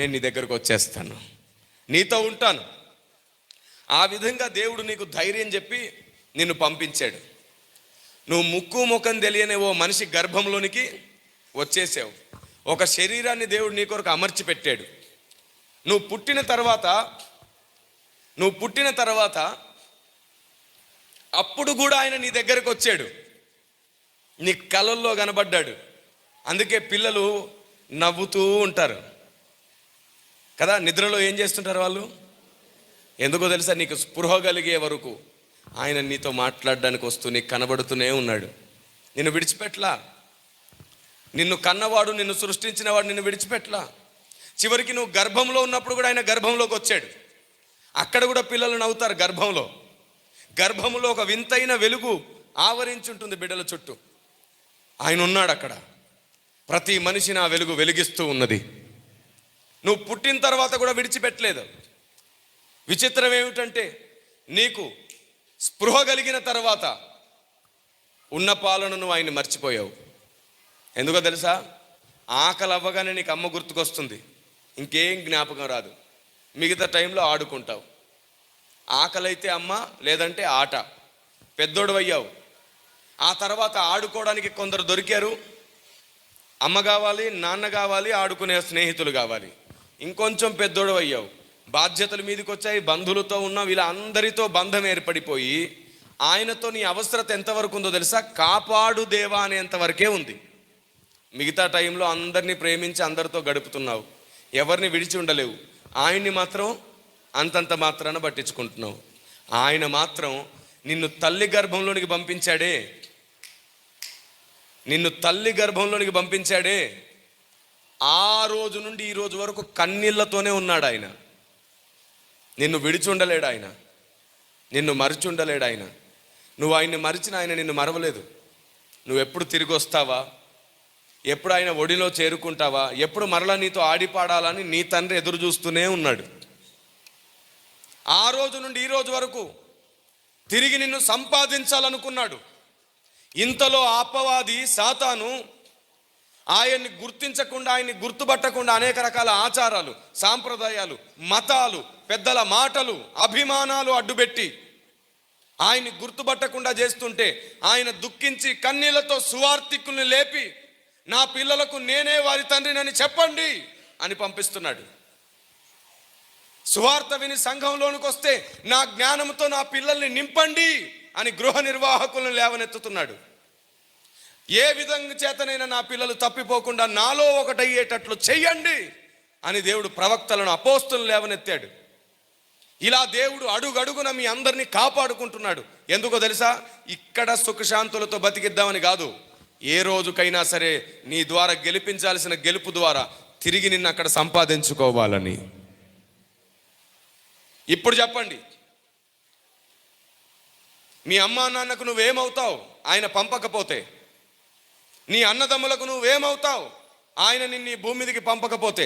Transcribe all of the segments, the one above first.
నేను నీ దగ్గరకు వచ్చేస్తాను, నీతో ఉంటాను. ఆ విధంగా దేవుడు నీకు ధైర్యం చెప్పి నిన్ను పంపించాడు. నువ్వు ముక్కు ముఖం తెలియని ఓ మనిషి గర్భంలోనికి వచ్చేసావు. ఒక శరీరాన్ని దేవుడు నీ కొరకు అమర్చి పెట్టాడు. నువ్వు పుట్టిన తర్వాత అప్పుడు కూడా ఆయన నీ దగ్గరకు వచ్చాడు, నీ కలల్లో కనబడ్డాడు. అందుకే పిల్లలు నవ్వుతూ ఉంటారు కదా, నిద్రలో ఏం చేస్తుంటారు వాళ్ళు? ఎందుకో తెలుసా? నీకు స్పృహ కలిగే వరకు ఆయన నీతో మాట్లాడడానికి వస్తూ నీకు కనబడుతూనే ఉన్నాడు. నిన్ను విడిచిపెట్టలా. నిన్ను కన్నవాడు, నిన్ను సృష్టించినవాడు నిన్ను విడిచిపెట్టలా. చివరికి నువ్వు గర్భంలో ఉన్నప్పుడు కూడా ఆయన గర్భంలోకి వచ్చాడు. అక్కడ కూడా పిల్లలు నవ్వుతారు. గర్భంలో ఒక వింతైన వెలుగు ఆవరించుంటుంది బిడ్డల చుట్టూ. ఆయన ఉన్నాడు అక్కడ. ప్రతి మనిషిని ఆ వెలుగు వెలిగిస్తూ ఉన్నది. నువ్వు పుట్టిన తర్వాత కూడా విడిచిపెట్టలేదు. విచిత్రం ఏమిటంటే, నీకు స్పృహ కలిగిన తర్వాత ఉన్న పాలను నువ్వు ఆయన్ని మర్చిపోయావు. ఎందుకో తెలుసా? ఆకలి అవ్వగానే నీకు అమ్మ గుర్తుకొస్తుంది, ఇంకేం జ్ఞాపకం రాదు. మిగతా టైంలో ఆడుకుంటావు. ఆకలి అయితే అమ్మ, లేదంటే ఆట. పెద్దోడు అయ్యావు. ఆ తర్వాత ఆడుకోవడానికి కొందరు దొరికారు. అమ్మ కావాలి, నాన్న కావాలి, ఆడుకునే స్నేహితులు కావాలి. ఇంకొంచెం పెద్దోడు అయ్యావు. బాధ్యతలు మీదకి వచ్చాయి, బంధువులతో ఉన్నావు. ఇలా అందరితో బంధం ఏర్పడిపోయి ఆయనతో నీ అవసరత ఎంతవరకు ఉందో తెలుసా? కాపాడు దేవా అనేంతవరకే ఉంది. మిగతా టైంలో అందరినీ ప్రేమించి అందరితో గడుపుతున్నావు. ఎవరిని విడిచి ఉండలేవు. ఆయన్ని మాత్రం అంతంత మాత్రాన పట్టించుకుంటున్నావు. ఆయన మాత్రం నిన్ను తల్లి గర్భంలోనికి పంపించాడే. ఆ రోజు నుండి ఈ రోజు వరకు కన్నీళ్లతోనే ఉన్నాడు ఆయన. నిన్ను విడిచి ఉండలేడు ఆయన, నిన్ను మరిచి ఉండలేడు ఆయన. నువ్వు ఆయన్ని మరిచిన ఆయన నిన్ను మరవలేదు. నువ్వు ఎప్పుడు తిరిగి వస్తావా, ఎప్పుడు ఆయన ఒడిలో చేరుకుంటావా, ఎప్పుడు మరలా నీతో ఆడిపాడాలని నీ తండ్రి ఎదురు చూస్తూనే ఉన్నాడు. ఆ రోజు నుండి ఈ రోజు వరకు తిరిగి నిన్ను సంపాదించాలనుకున్నాడు. ఇంతలో అపవాది సాతాను ఆయన్ని గుర్తించకుండా, ఆయన్ని గుర్తుపట్టకుండా అనేక రకాల ఆచారాలు, సాంప్రదాయాలు, మతాలు, పెద్దల మాటలు, అభిమానాలు అడ్డుపెట్టి ఆయన్ని గుర్తుపట్టకుండా చేస్తుంటే ఆయన దుఃఖించి కన్నీళ్లతో సువార్తికుల్ని లేపి, నా పిల్లలకు నేనే వారి తండ్రినని చెప్పండి అని పంపిస్తున్నాడు. సువార్త విని సంఘంలోనికి వస్తే నా జ్ఞానంతో నా పిల్లల్ని నింపండి అని గృహ నిర్వాహకులను లేవనెత్తుతున్నాడు. ఏ విధంగా చేతనైనా నా పిల్లలు తప్పిపోకుండా నాలో ఒకటయ్యేటట్లు చెయ్యండి అని దేవుడు ప్రవక్తలను, అపోస్తులను లేవనెత్తాడు. ఇలా దేవుడు అడుగడుగున మీ అందరినీ కాపాడుకుంటున్నాడు. ఎందుకో తెలుసా? ఇక్కడ సుఖశాంతులతో బతికిద్దామని కాదు, ఏ రోజుకైనా సరే నీ ద్వారా గెలిపించాల్సిన గెలుపు ద్వారా తిరిగి నిన్ను అక్కడ సంపాదించుకోవాలని. ఇప్పుడు చెప్పండి, మీ అమ్మా నాన్నకు నువ్వేమవుతావు ఆయన పంపకపోతే? నీ అన్నదమ్ములకు నువ్వేమవుతావు ఆయన నిన్ను ఈ భూమి మీదకి పంపకపోతే?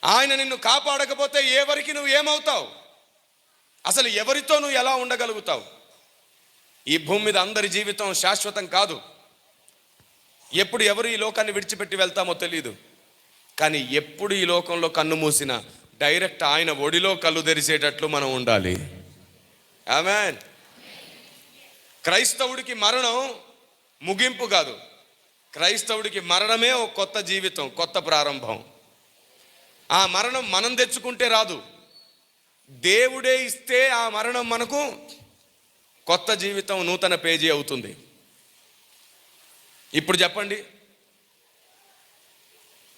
ఆయన నిన్ను కాపాడకపోతే ఎవరికి నువ్వు ఏమవుతావు? అసలు ఎవరితో నువ్వు ఎలా ఉండగలుగుతావు? ఈ భూమి మీద అందరి జీవితం శాశ్వతం కాదు. ఎప్పుడు ఎవరు ఈ లోకాన్ని విడిచిపెట్టి వెళ్తామో తెలియదు. కానీ ఎప్పుడు ఈ లోకంలో కన్ను మూసినా డైరెక్ట్ ఆయన ఒడిలో కళ్ళు తెరిచేటట్లు మనం ఉండాలి. ఆమేన్. క్రైస్తవుడికి మరణం ముగింపు కాదు. క్రైస్తవుడికి మరణమే ఒక కొత్త జీవితం, కొత్త ప్రారంభం. ఆ మరణం మనం తెచ్చుకుంటే రాదు, దేవుడే ఇస్తే ఆ మరణం మనకు కొత్త జీవితం, నూతన పేజీ అవుతుంది. ఇప్పుడు చెప్పండి,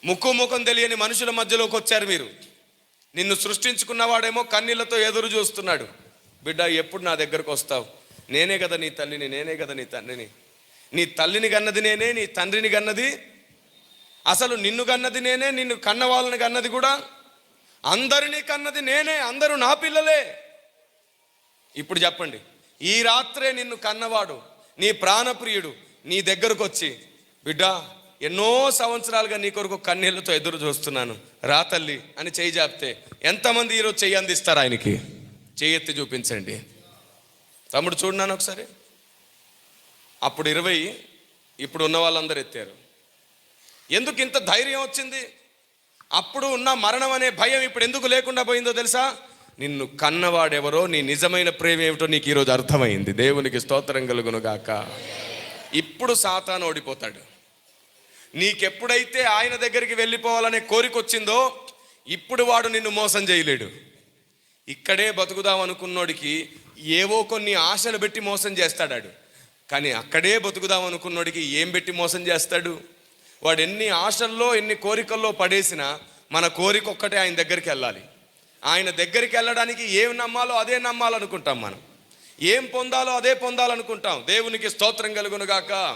ముక్కు ముఖం తెలియని మనుషుల మధ్యలోకి వచ్చారు మీరు. నిన్ను సృష్టించుకున్నవాడేమో కన్నీళ్లతో ఎదురు చూస్తున్నాడు. బిడ్డ, ఎప్పుడు నా దగ్గరకు వస్తావు? నేనే కదా నీ తల్లిని, నేనే కదా నీ తండ్రిని. నీ తల్లిని కన్నది నేనే, నీ తండ్రిని కన్నది, అసలు నిన్ను కన్నది నేనే, నిన్ను కన్న వాళ్ళని కన్నది కూడా, అందరినీ కన్నది నేనే. అందరూ నా పిల్లలే. ఇప్పుడు చెప్పండి, ఈ రాత్రే నిన్ను కన్నవాడు, నీ ప్రాణప్రియుడు నీ దగ్గరకు వచ్చి, బిడ్డ ఎన్నో సంవత్సరాలుగా నీ కొరకు కన్నీళ్లతో ఎదురు చూస్తున్నాను, రా తల్లి అని చెయ్యి జాపితే ఎంతమంది ఈరోజు చెయ్యి అందిస్తారు ఆయనకి? చెయ్యెత్తి చూపించండి. తమ్ముడు చూడన్నాను ఒకసారి. అప్పుడు 20, ఇప్పుడు ఉన్న వాళ్ళందరూ ఎత్తారు. ఎందుకు ఇంత ధైర్యం వచ్చింది? అప్పుడు ఉన్న మరణం అనే భయం ఇప్పుడు ఎందుకు లేకుండా పోయిందో తెలుసా? నిన్ను కన్నవాడెవరో, నీ నిజమైన ప్రేమ ఏమిటో నీకు ఈరోజు అర్థమైంది. దేవునికి స్తోత్రం కలుగును గాక. ఇప్పుడు సాతాను ఓడిపోతాడు. నీకెప్పుడైతే ఆయన దగ్గరికి వెళ్ళిపోవాలనే కోరిక వచ్చిందో ఇప్పుడు వాడు నిన్ను మోసం చేయలేడు. ఇక్కడే బతుకుదాం అనుకున్నోడికి ఏవో కొన్ని ఆశలు పెట్టి మోసం చేస్తాడు. కానీ అక్కడే బతుకుదాం అనుకున్నోడికి ఏం పెట్టి మోసం చేస్తాడు? వాడు ఎన్ని ఆశల్లో ఎన్ని కోరికల్లో పడేసినా మన కోరిక ఒక్కటే ఆయన దగ్గరికి వెళ్ళాలి. ఆయన దగ్గరికి వెళ్ళడానికి ఏం నమ్మాలో అదే నమ్మాలనుకుంటాం మనం. ఏం పొందాలో అదే పొందాలనుకుంటాం. దేవునికి స్తోత్రం కలుగును గాక.